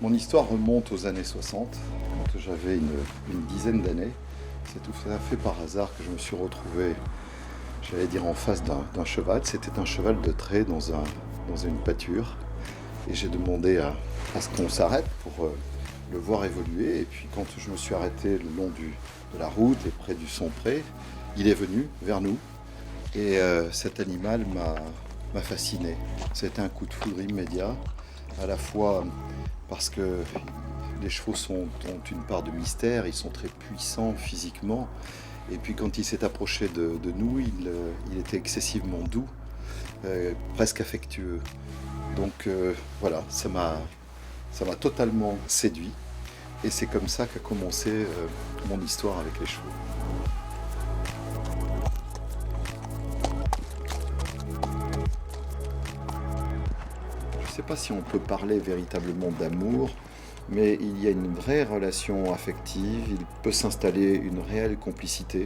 Mon histoire remonte aux années 60, quand j'avais une dizaine d'années. C'est tout à fait par hasard que je me suis retrouvé, j'allais dire, en face d'un cheval. C'était un cheval de trait dans une pâture. Et j'ai demandé à ce qu'on s'arrête pour le voir évoluer. Et puis quand je me suis arrêté le long de la route et près du Sompré, il est venu vers nous. Et cet animal m'a fasciné. C'était un coup de foudre immédiat, à la fois parce que les chevaux ont une part de mystère, ils sont très puissants physiquement. Et puis quand il s'est approché de nous, il était excessivement doux, presque affectueux. Donc voilà, ça m'a totalement séduit. Et c'est comme ça qu'a commencé mon histoire avec les chevaux. Je ne sais pas si on peut parler véritablement d'amour, mais il y a une vraie relation affective, il peut s'installer une réelle complicité.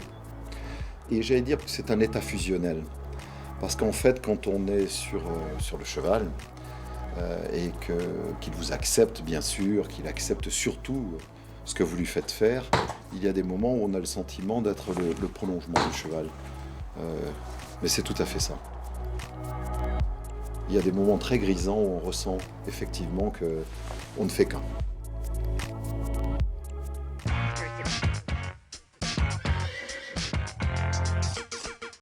Et j'allais dire que c'est un état fusionnel. Parce qu'en fait, quand on est sur le cheval, qu'il vous accepte bien sûr, qu'il accepte surtout ce que vous lui faites faire, il y a des moments où on a le sentiment d'être le prolongement du cheval. Mais c'est tout à fait ça. Il y a des moments très grisants où on ressent effectivement qu'on ne fait qu'un.